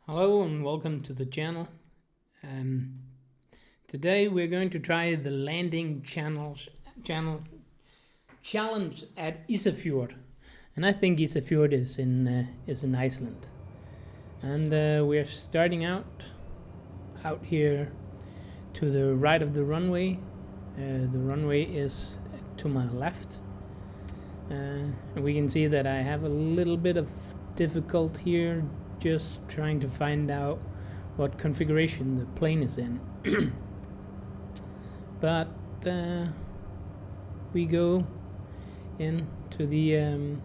Hello and welcome to the channel. Today we're going to try the landing channel challenge at Isafjordur, and I think Isafjordur is in Iceland. And we're starting out here to the right of the runway. The runway is to my left, and we can see that I have a little bit of difficult here just trying to find out what configuration the plane is in. But we go into the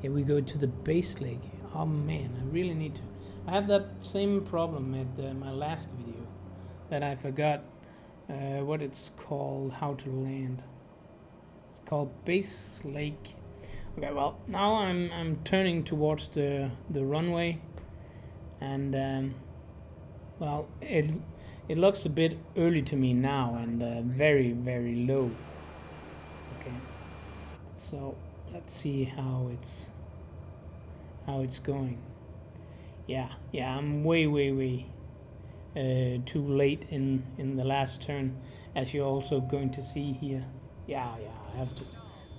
we go to the base leg. Oh man, I really need to. I have that same problem at my last video that I forgot what it's called, how to land. It's called base leg. Okay, well, now I'm turning towards the runway, and well, it looks a bit early to me now and very low. Okay, so let's see how it's going. Yeah, I'm way too late in the last turn, as you're also going to see here. Yeah, I have to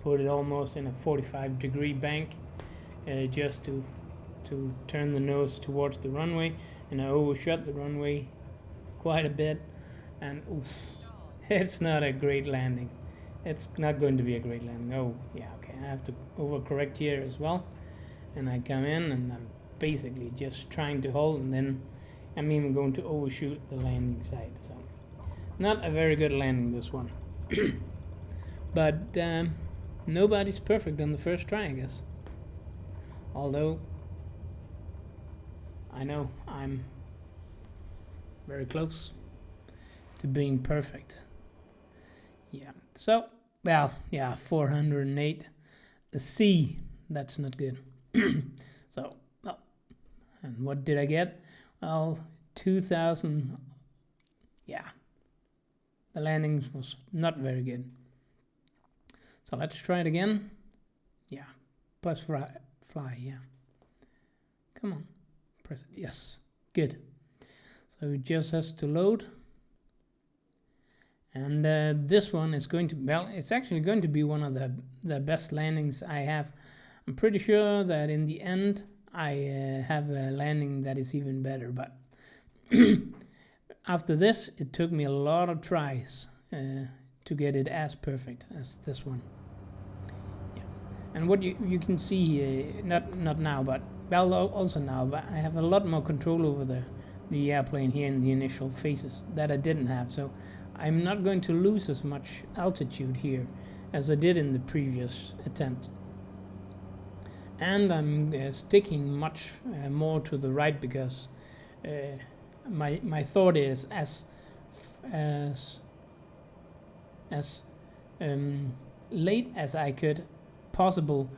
put it almost in a 45-degree bank just to turn the nose towards the runway, and I overshot the runway quite a bit, and oof, it's not a great landing. It's not going to be a great landing. Oh yeah, okay, I have to overcorrect here as well, and I come in and I'm basically just trying to hold, and then I'm even going to overshoot the landing side. So not a very good landing, this one. But nobody's perfect on the first try, I guess. Although I know I'm very close to being perfect. Yeah. So, well, yeah, 408. A C. That's not good. So, well, and what did I get? Well, 2,000. Yeah. The landing was not very good. So let's try it again. Yeah, plus fly, yeah. Come on, press it, yes, good. So it just has to load. And this one is going to, well, it's actually going to be one of the best landings I have. I'm pretty sure that in the end, I have a landing that is even better. But after this, it took me a lot of tries to get it as perfect as this one. And what you can see, not now, but well, also now, but I have a lot more control over the airplane here in the initial phases that I didn't have. So I'm not going to lose as much altitude here as I did in the previous attempt. And I'm sticking much more to the right because my thought is as late as I could possible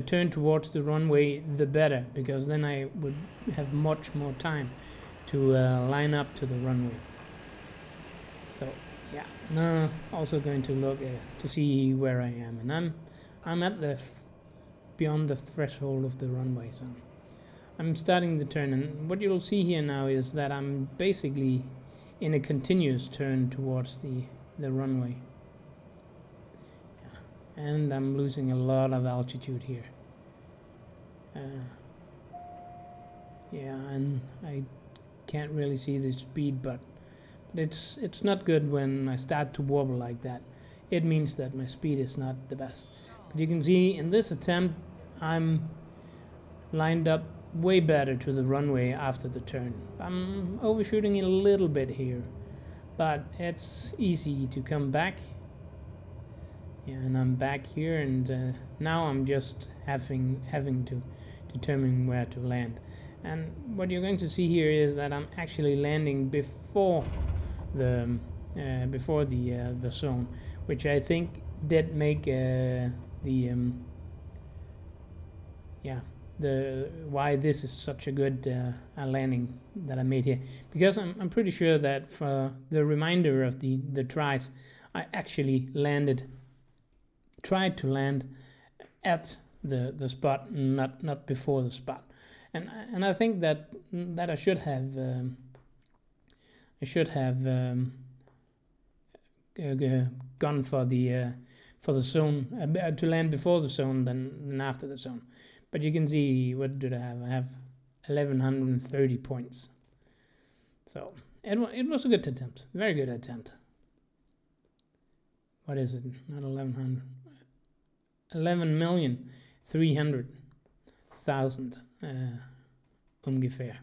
turn towards the runway, the better, because then I would have much more time to line up to the runway. So yeah, now also going to look to see where I am, and I'm at the beyond the threshold of the runway, so I'm starting the turn, and what you'll see here now is that I'm basically in a continuous turn towards the runway. And I'm losing a lot of altitude here. Yeah, and I can't really see the speed, but it's not good when I start to wobble like that. It means that my speed is not the best. But you can see in this attempt, I'm lined up way better to the runway after the turn. I'm overshooting a little bit here, but it's easy to come back. Yeah, and I'm back here, and now I'm just having to determine where to land. And what you're going to see here is that I'm actually landing before the zone, which I think did make the why this is such a good landing that I made here, because I'm pretty sure that for the remainder of the tries, I actually tried to land at the spot, not before the spot. and I think that I should have gone for the zone, to land before the zone than after the zone. But you can see, what did I have? I have 1130 points. So it was a good attempt, very good attempt. What is it? Not 1100. 11,300,000 ungefähr.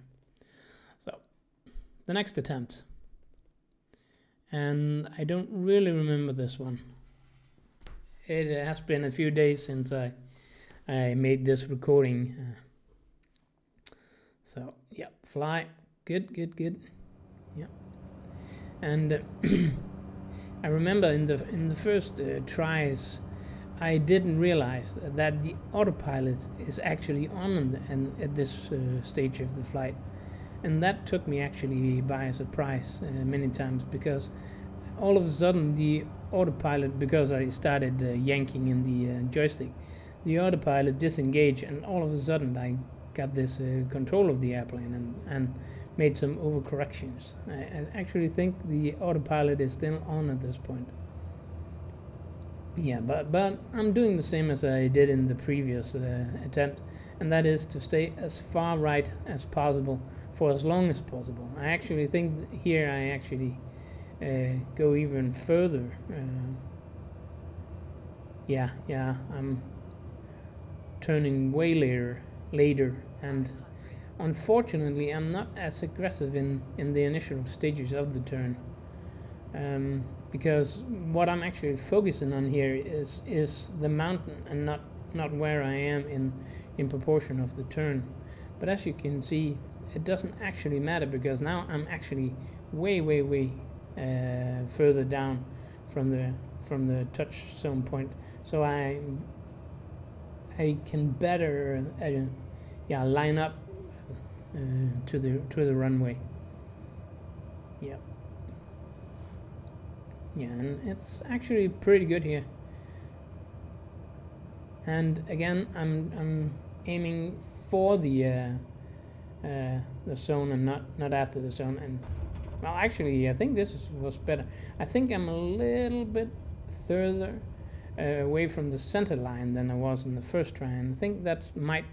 So the next attempt, and I don't really remember this one. It has been a few days since I made this recording. So yeah, fly, good. Yeah, and I remember in the first tries, I didn't realize that the autopilot is actually on at this stage of the flight, and that took me actually by surprise many times, because all of a sudden the autopilot, because I started yanking in the joystick, the autopilot disengaged, and all of a sudden I got this control of the airplane and made some overcorrections. I actually think the autopilot is still on at this point. Yeah, but I'm doing the same as I did in the previous attempt, and that is to stay as far right as possible for as long as possible. I actually think here I actually go even further. Yeah, I'm turning way later, and unfortunately I'm not as aggressive in the initial stages of the turn. Because what I'm actually focusing on here is the mountain, and not where I am in proportion of the turn. But as you can see, it doesn't actually matter, because now I'm actually way further down from the touch zone point, so I can better line up to the runway. Yep. Yeah, and it's actually pretty good here. And again, I'm aiming for the zone and not after the zone. And well, actually, I think this was better. I think I'm a little bit further away from the center line than I was in the first try, and I think that might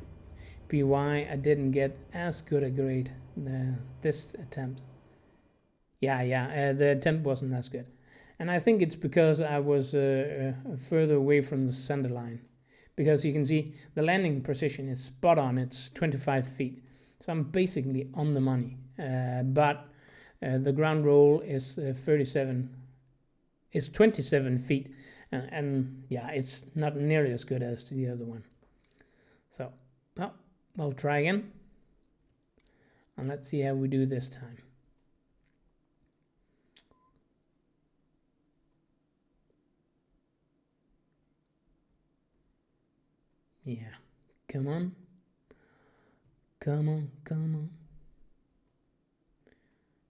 be why I didn't get as good a grade this attempt. Yeah, the attempt wasn't as good. And I think it's because I was further away from the center line. Because you can see the landing position is spot on. It's 25 feet. So I'm basically on the money. But the ground roll is 27 feet. And yeah, it's not nearly as good as the other one. So, well, I'll try again. And let's see how we do this time. Yeah, come on.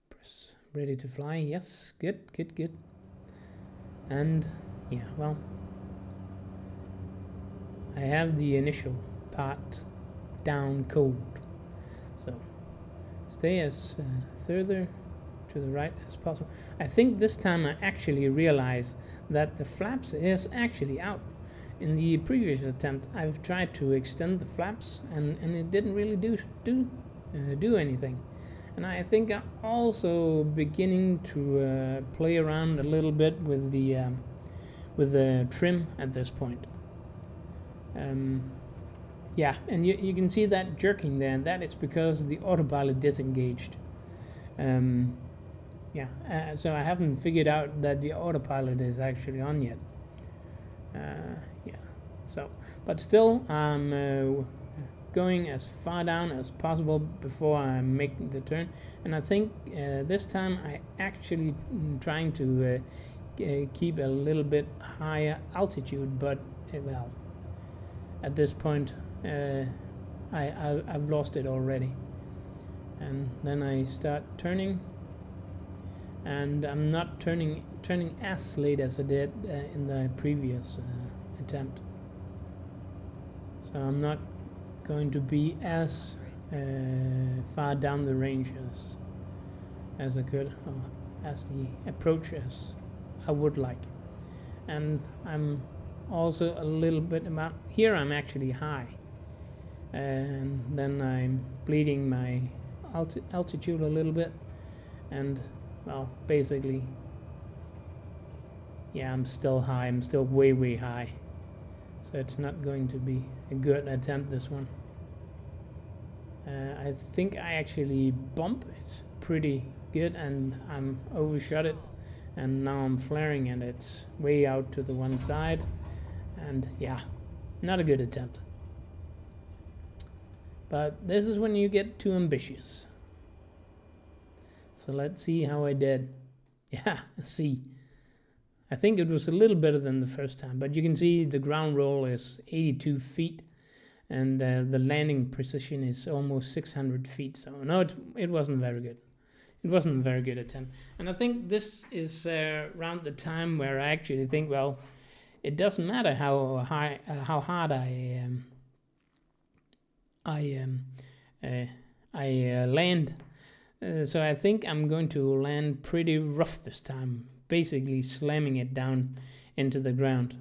Press ready to fly. Yes, good. And yeah, well, I have the initial part down cold, so stay as further to the right as possible. I think this time I actually realized that the flaps is actually out. In the previous attempt, I've tried to extend the flaps, and it didn't really do anything. And I think I'm also beginning to play around a little bit with the trim at this point. Yeah, and you can see that jerking there, and that is because the autopilot disengaged. So I haven't figured out that the autopilot is actually on yet. So, but still, I'm going as far down as possible before I make the turn. And I think this time I actually trying to keep a little bit higher altitude, but well, at this point I've lost it already. And then I start turning, and I'm not turning as late as I did in the previous attempt. So I'm not going to be as far down the range as I could, or as the approach as I would like. And I'm also a little bit about here. I'm actually high, and then I'm bleeding my altitude a little bit, and well, basically, yeah, I'm still high. I'm still way high, so it's not going to be a good attempt, this one. I think I actually bump it pretty good, and I'm overshot it, and now I'm flaring and it's way out to the one side, and yeah, not a good attempt. But this is when you get too ambitious. So let's see how I did. Yeah, C. I think it was a little better than the first time, but you can see the ground roll is 82 feet, and the landing precision is almost 600 feet. So no, it wasn't very good. It wasn't a very good attempt. And I think this is around the time where I actually think, well, it doesn't matter how hard I land. So I think I'm going to land pretty rough this time, basically slamming it down into the ground.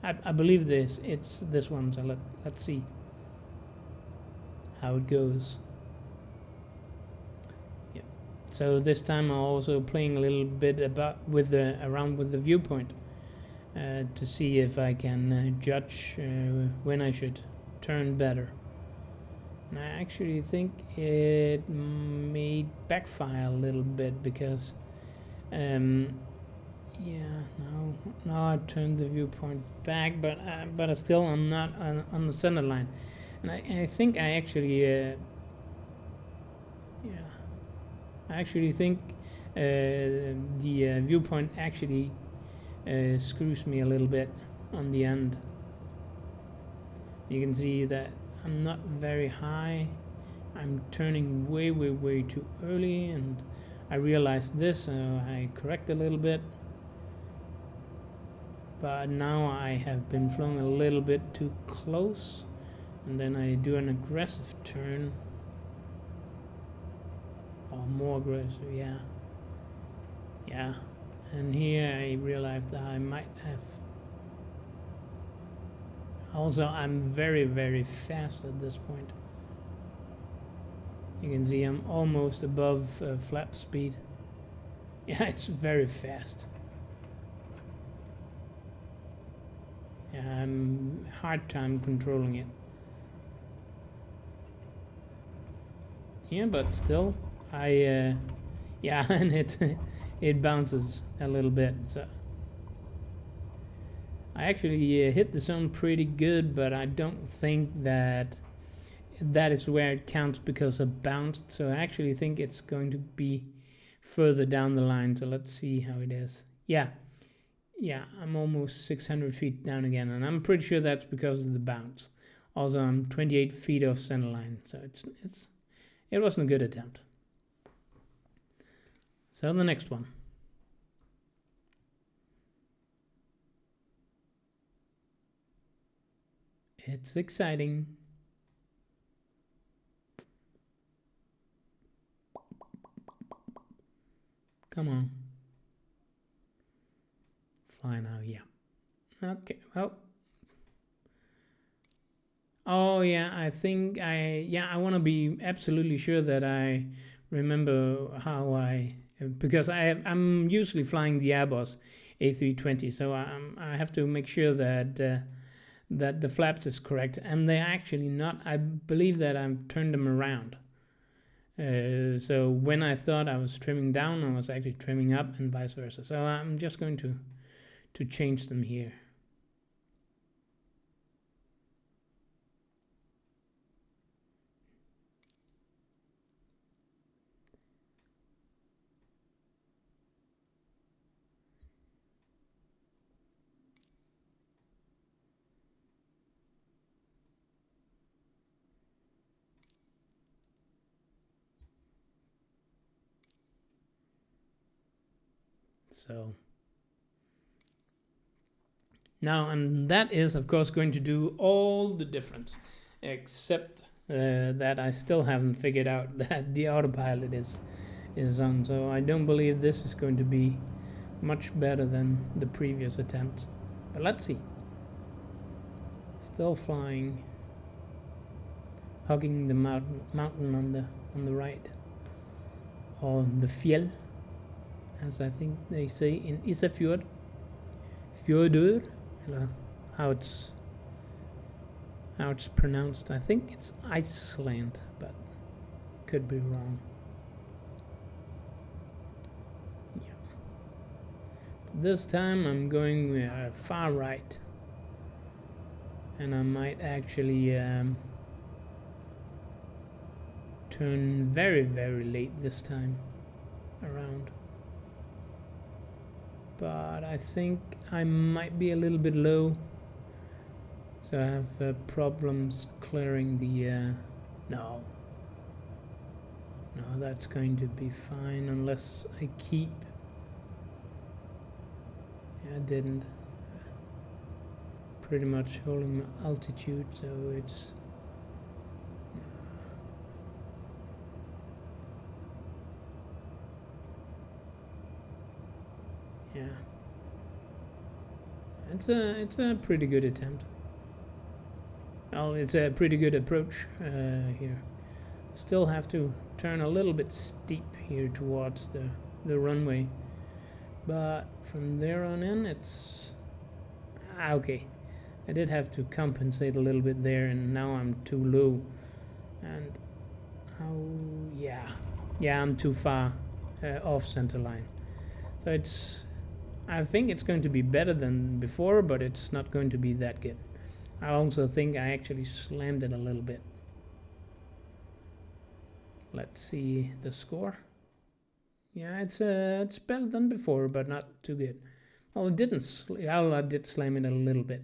I believe it's this one, so let's see how it goes. Yeah. So this time I'm also playing a little bit around with the viewpoint to see if I can judge when I should turn better. And I actually think it may backfire a little bit because, now I turned the viewpoint back, but I'm not on the center line, and I think I actually, think the viewpoint actually screws me a little bit on the end. You can see that I'm not very high. I'm turning way too early, and I realized this, so I correct a little bit. But now I have been flying a little bit too close, and then I do an aggressive turn, or more aggressive, yeah. And here I realized that I might have. Also, I'm very fast at this point. You can see I'm almost above flap speed. Yeah, it's very fast. Yeah, I'm hard time controlling it. Yeah, but still, and it bounces a little bit. So I actually hit the zone pretty good, but I don't think that is where it counts because it bounced. So I actually think it's going to be further down the line. So let's see how it is. Yeah, I'm almost 600 feet down again, and I'm pretty sure that's because of the bounce. Also, I'm 28 feet off center line, so it wasn't a good attempt. So the next one. It's exciting. Come on. Fly now, yeah. Okay, well. Oh, yeah, I think I want to be absolutely sure that I remember because I'm usually flying the Airbus A320, so I have to make sure that that the flaps is correct, and they're actually not. I believe that I've turned them around. So when I thought I was trimming down, I was actually trimming up, and vice versa. So I'm just going to change them here. So now, and that is of course going to do all the difference, except that I still haven't figured out that the autopilot is on. So I don't believe this is going to be much better than the previous attempt. But let's see. Still flying, hugging the mountain on the right, or the fjell, as I think they say in Isafjordur, how it's pronounced. I think it's Iceland, but could be wrong. Yeah. This time I'm going far right, and I might actually turn very, very late this time around. But I think I might be a little bit low, so I have problems clearing the no, that's going to be fine unless I keep. Yeah, I didn't. Pretty much holding my altitude, so it's yeah, it's a pretty good attempt. Well, it's a pretty good approach here. Still have to turn a little bit steep here towards the runway, but from there on in it's okay. I did have to compensate a little bit there, and now I'm too low, and I'm too far off center line. So I think it's going to be better than before, but it's not going to be that good. I also think I actually slammed it a little bit. Let's see the score. Yeah, it's better than before, but not too good. Well, it didn't. I did slam it a little bit,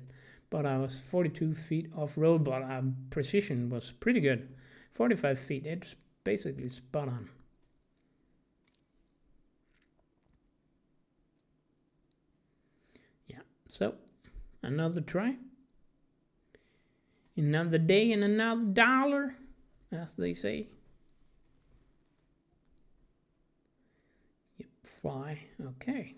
but I was 42 feet off road, but our precision was pretty good. 45 feet. It's basically spot on. Yeah. So another try. Another day and another dollar, as they say. Yep, fly. Okay.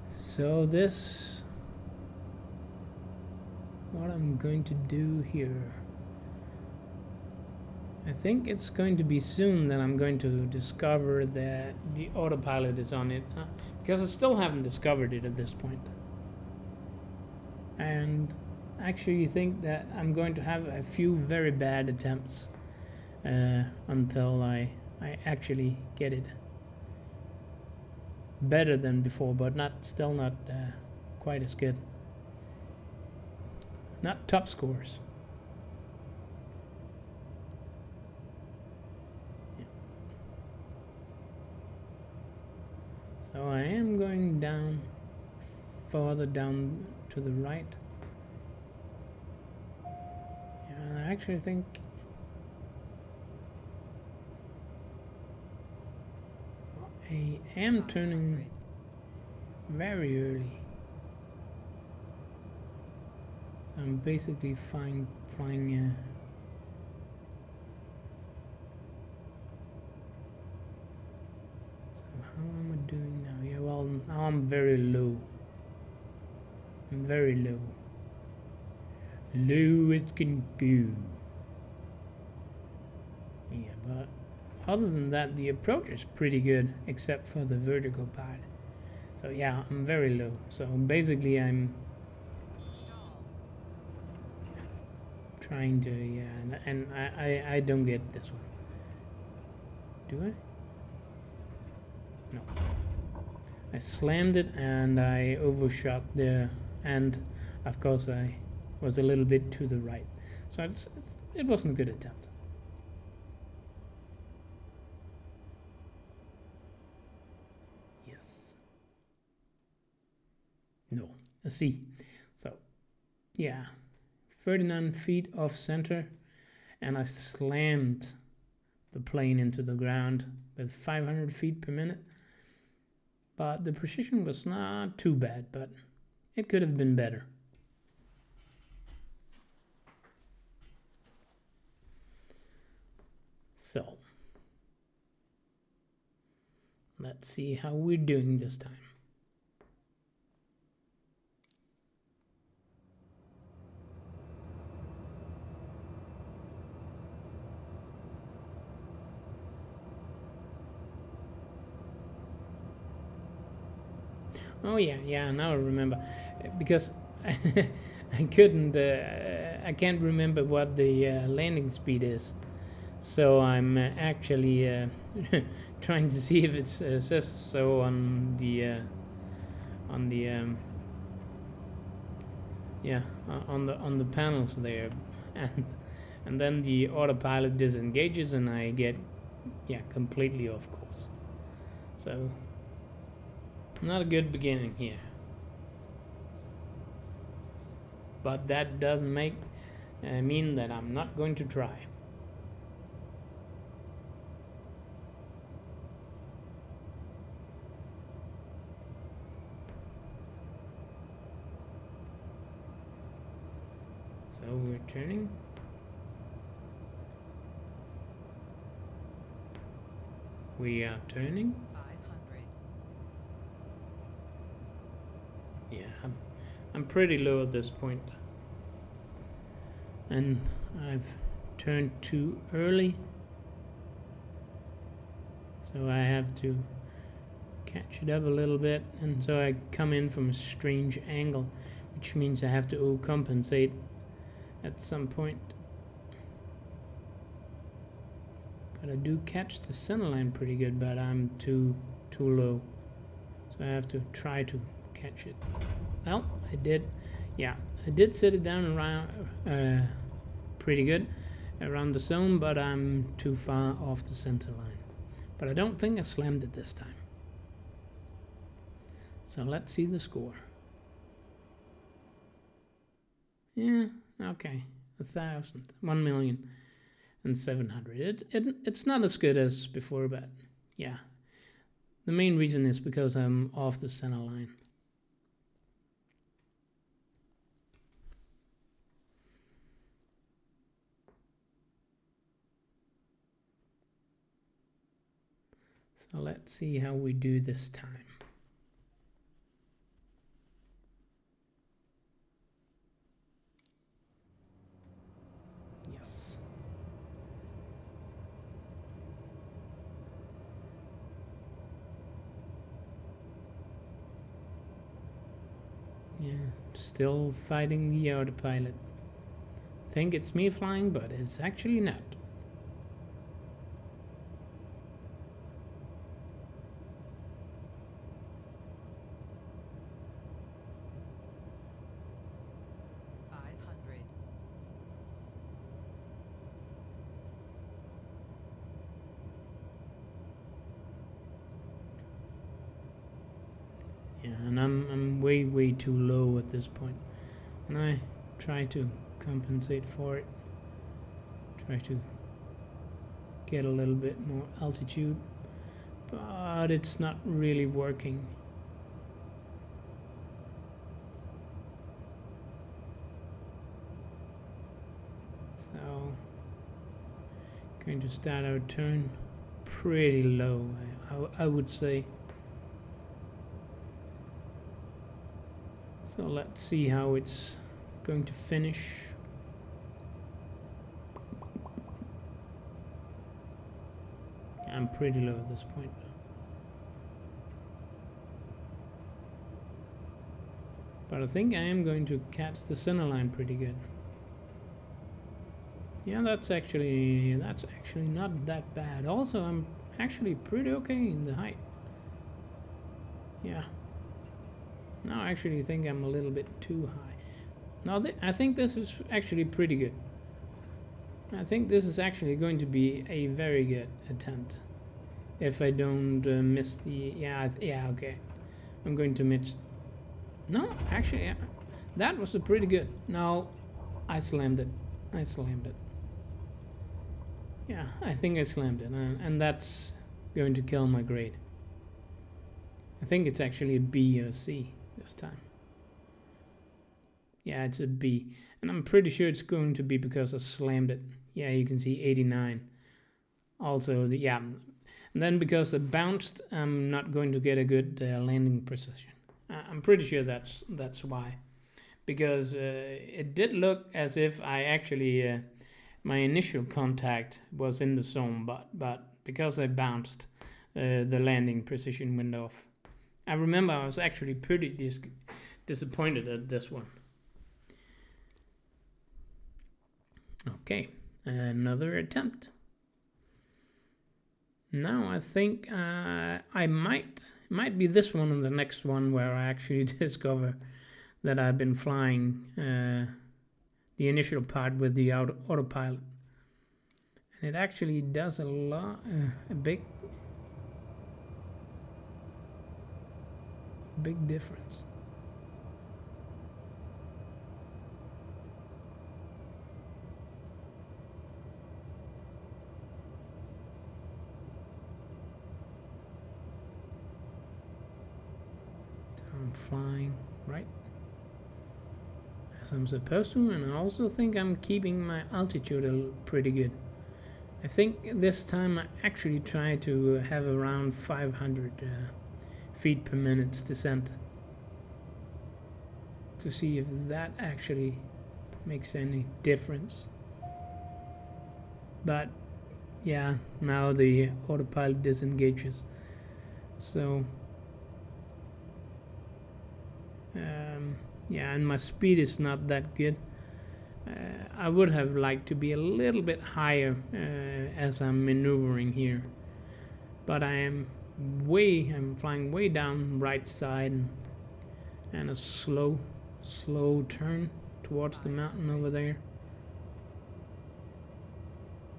So what I'm going to do here, I think it's going to be soon that I'm going to discover that the autopilot is on it, because I still haven't discovered it at this point. And actually think that I'm going to have a few very bad attempts until I actually get it better than before, but still not quite as good. Not top scores. Yeah. So I am going down, farther down to the right. Yeah, I actually think I am turning very early. So I'm basically flying. So how am I doing now? Yeah, well, now I'm very low. I'm very low. Low it can go. Yeah, but other than that, the approach is pretty good, except for the vertical part. So yeah, I'm very low. So basically I'm trying to, yeah, and I don't get this one. Do I? No. I slammed it and I overshot there, and of course I was a little bit to the right. So it wasn't a good attempt. Yes. No. A C. So, yeah. 39 feet off center, and I slammed the plane into the ground with 500 feet per minute. But the precision was not too bad, but It could have been better. So, let's see how we're doing this time. Oh yeah, now I remember. Because I couldn't, I can't remember what the landing speed is. So I'm actually trying to see if it says so on the on the panels there, and then the autopilot disengages and I get completely off course. So not a good beginning here, but that doesn't make mean that I'm not going to try. So we're turning. We are turning. 500. Yeah, I'm pretty low at this point. And I've turned too early. So I have to catch it up a little bit. And so I come in from a strange angle, which means I have to compensate at some point. But I do catch the center line pretty good, but I'm too low. So I have to try to catch it. Well, I did. Yeah, I did sit it down around pretty good around the zone, but I'm too far off the center line. But I don't think I slammed it this time. So let's see the score. Yeah, okay, 1,000, 1,700,000. It's not as good as before, but yeah. The main reason is because I'm off the center line. So let's see how we do this time. Yes. Yeah, still fighting the autopilot. Think it's me flying, but it's actually not. Yeah, and I'm way too low at this point, and I try to compensate for it. Try to get a little bit more altitude, but it's not really working. So, going to start our turn pretty low, I would say. So let's see how it's going to finish. I'm pretty low at this point. But I think I am going to catch the center line pretty good. Yeah, that's actually not that bad. Also, I'm actually pretty okay in the height. Yeah. Now I actually think I'm a little bit too high. Now I think this is actually pretty good. I think this is actually going to be a very good attempt. If I don't miss the... Yeah, okay. I'm going to miss... No, actually, yeah, that was a pretty good. No, I slammed it. Yeah, I think I slammed it. And that's going to kill my grade. I think it's actually a B or C this time. Yeah, it's a B. And I'm pretty sure it's going to be because I slammed it. Yeah, you can see 89. Also, yeah. And then because it bounced, I'm not going to get a good landing precision. I'm pretty sure that's why. Because it did look as if I actually, my initial contact was in the zone, but because I bounced, the landing precision went off. I remember I was actually pretty disappointed at this one. Okay, another attempt. Now I think I might be this one and the next one where I actually discover that I've been flying the initial part with the autopilot. And it actually does a big difference. I'm flying right as I'm supposed to, and I also think I'm keeping my altitude pretty good. I think this time I actually try to have around 500 feet per minute's descent to see if that actually makes any difference. But yeah, now the autopilot disengages, so yeah, and my speed is not that good. I would have liked to be a little bit higher as I'm maneuvering here, but I'm flying way down right side, and a slow turn towards the mountain over there.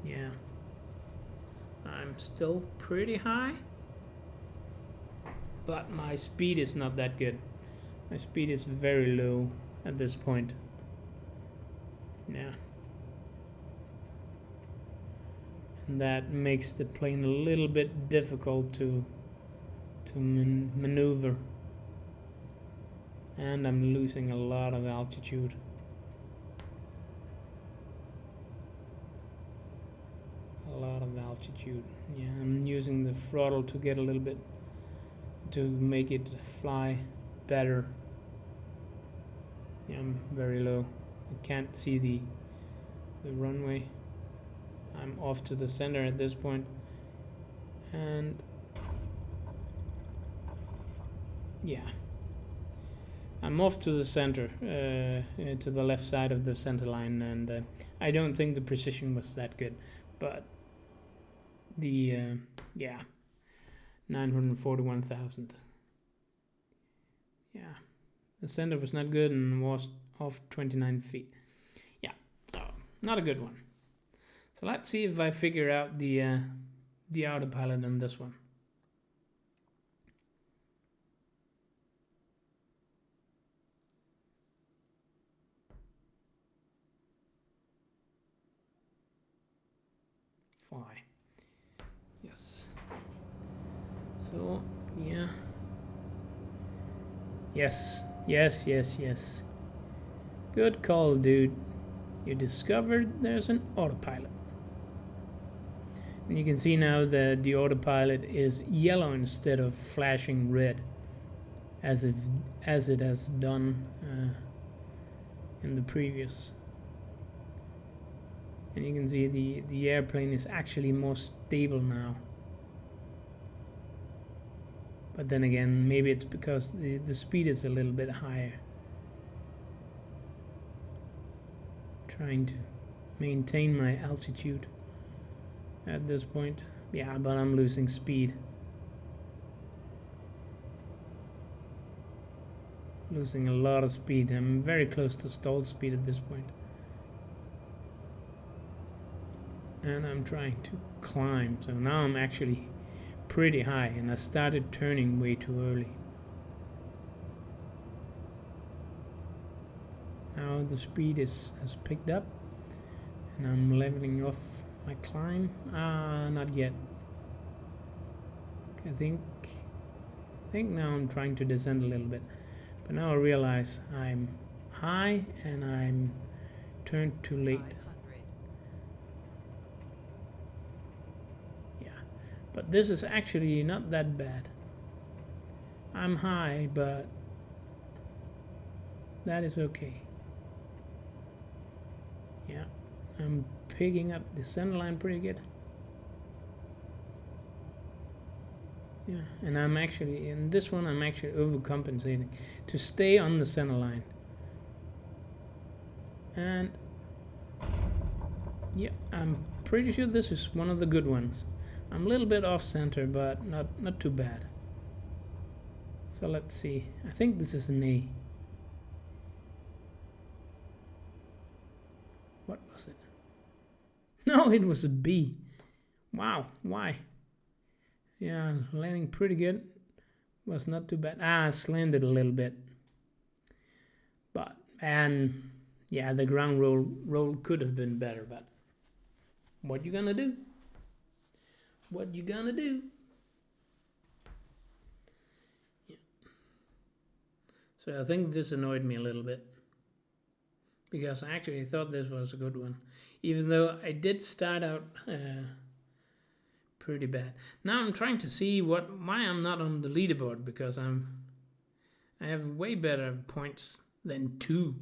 Yeah, I'm still pretty high, but my speed is not that good. My speed is very low at this point. Yeah. And that makes the plane a little bit difficult to maneuver. And I'm losing a lot of altitude. Yeah, I'm using the throttle to get a little bit, to make it fly better. Yeah, I'm very low. I can't see the runway. I'm off to the center at this point, and yeah, I'm off to the center, to the left side of the center line, and I don't think the precision was that good, but the yeah, 941,000. Yeah, the center was not good and was off 29 feet. Yeah, so not a good one. So let's see if I figure out the autopilot on this one. Fly. Yes. So yeah. Yes. Good call, dude. You discovered there's an autopilot. And you can see now that the autopilot is yellow instead of flashing red, as it has done in the previous. And you can see the airplane is actually more stable now. But then again, maybe it's because the speed is a little bit higher. Trying to maintain my altitude at this point. Yeah, but I'm losing speed. Losing a lot of speed. I'm very close to stall speed at this point. And I'm trying to climb. So now I'm actually pretty high, and I started turning way too early. Now the speed has picked up, and I'm leveling off my climb. Not yet. I think now I'm trying to descend a little bit, but now I realize I'm high and I'm turned too late. 500. Yeah, but this is actually not that bad. I'm high, but that is okay. Yeah, I'm picking up the center line pretty good. Yeah, and I'm actually, in this one, I'm actually overcompensating to stay on the center line. And yeah, I'm pretty sure this is one of the good ones. I'm a little bit off center, but not too bad. So let's see. I think this is an A. What was it? No, it was a B. Wow, why? Yeah, landing pretty good. Was not too bad. I slanted a little bit. But, and yeah, the ground roll could have been better, but what you gonna do? What you gonna do? Yeah. So I think this annoyed me a little bit, because I actually thought this was a good one, even though I did start out pretty bad. Now I'm trying to see why I'm not on the leaderboard, because I have way better points than 2.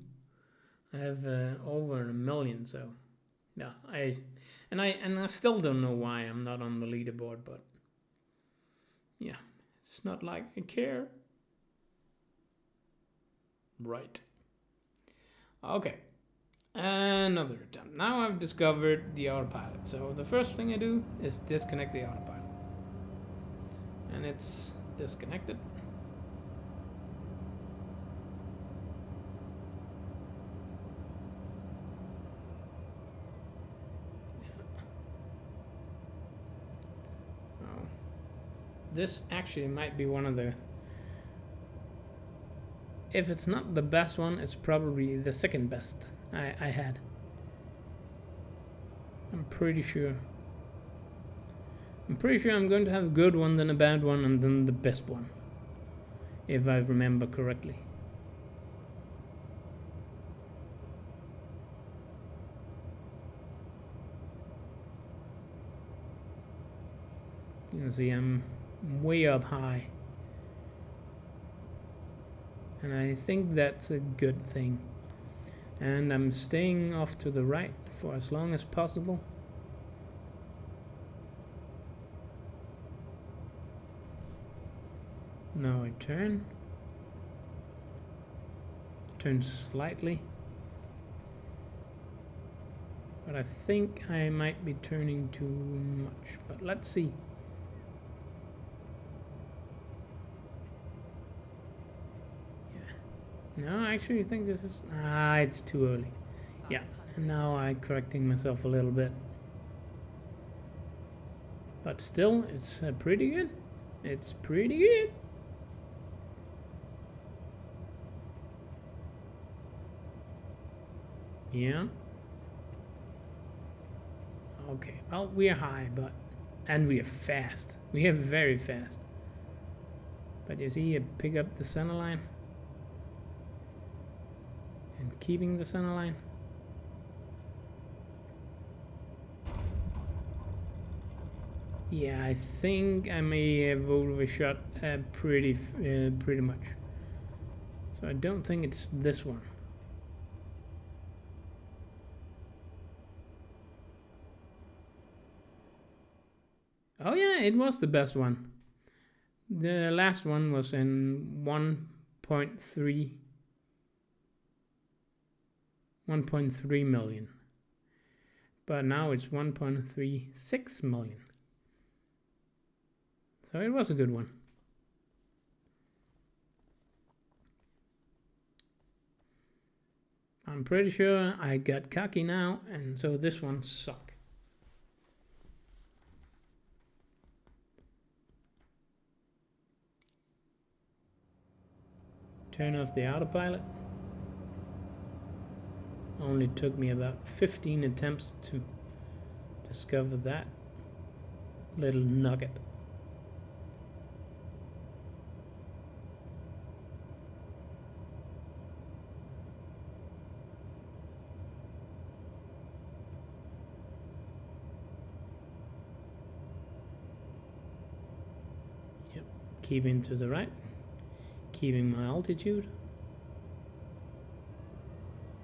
I have over 1 million, so yeah, I still don't know why I'm not on the leaderboard, but yeah, it's not like I care. Right. Okay. Another attempt. Now I've discovered the autopilot. So the first thing I do is disconnect the autopilot. And it's disconnected. Oh. This actually might be one of the... If it's not the best one, it's probably the second best I had. I'm pretty sure. I'm pretty sure I'm going to have a good one, then a bad one, and then the best one, if I remember correctly. You can see I'm way up high. And I think that's a good thing. And I'm staying off to the right for as long as possible. Now I turn. Turn slightly. But I think I might be turning too much. But let's see. No, I actually think this is... it's too early. Yeah, and now I'm correcting myself a little bit. But still, it's pretty good. It's pretty good. Yeah. Okay, well, we are high, but... And we are fast. We are very fast. But you see, you pick up the center line. And keeping the center line. Yeah, I think I may have overshot pretty much. So I don't think it's this one. Oh yeah, it was the best one. The last one was in 1.3 million. But now it's 1.36 million. So it was a good one. I'm pretty sure I got cocky now, and so this one sucked. Turn off the autopilot. Only took me about 15 attempts to discover that little nugget. keeping to the right, keeping my altitude.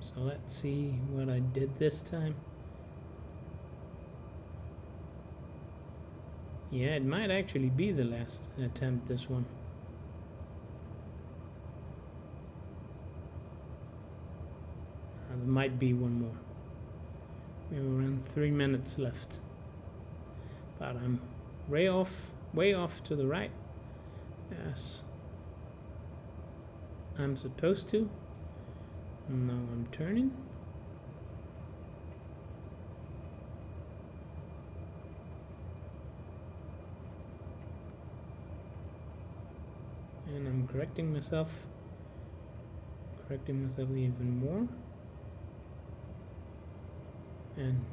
So let's see what I did this time. Yeah, it might actually be the last attempt, this one. There might be one more. We have around 3 minutes left. But I'm way off to the right. Yes. I'm supposed to. Now I'm turning. And I'm correcting myself even more. And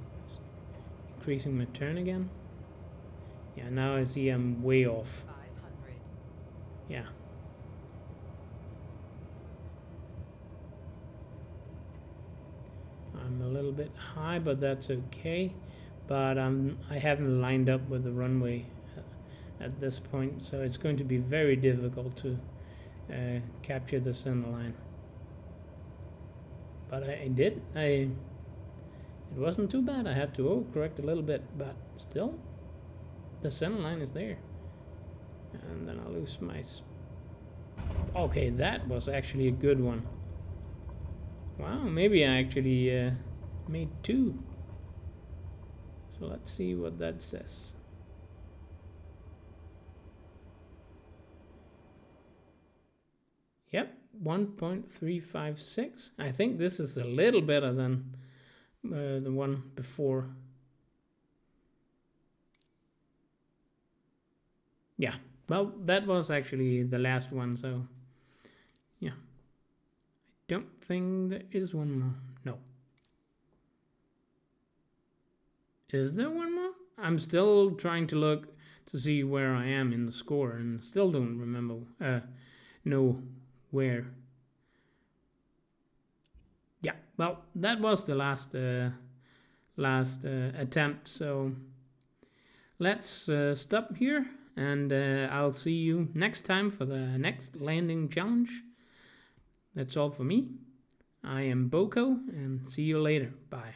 increasing my turn again. Yeah, now I see I'm way off. 500. Yeah. I'm a little bit high, but that's okay. But I haven't lined up with the runway at this point, so it's going to be very difficult to capture the center line. But I did. It wasn't too bad. I had to correct a little bit, but still, the center line is there. And then I lose my... Okay, that was actually a good one. Wow, maybe I actually made 2. So let's see what that says. Yep, 1.356. I think this is a little better than the one before. Yeah, well, that was actually the last one, so yeah. I don't think there is one more. No. Is there one more? I'm still trying to look to see where I am in the score and still don't remember, know where. Yeah, well, that was the last attempt, so let's stop here, and I'll see you next time for the next landing challenge. That's all for me. I am Boko, and see you later. Bye.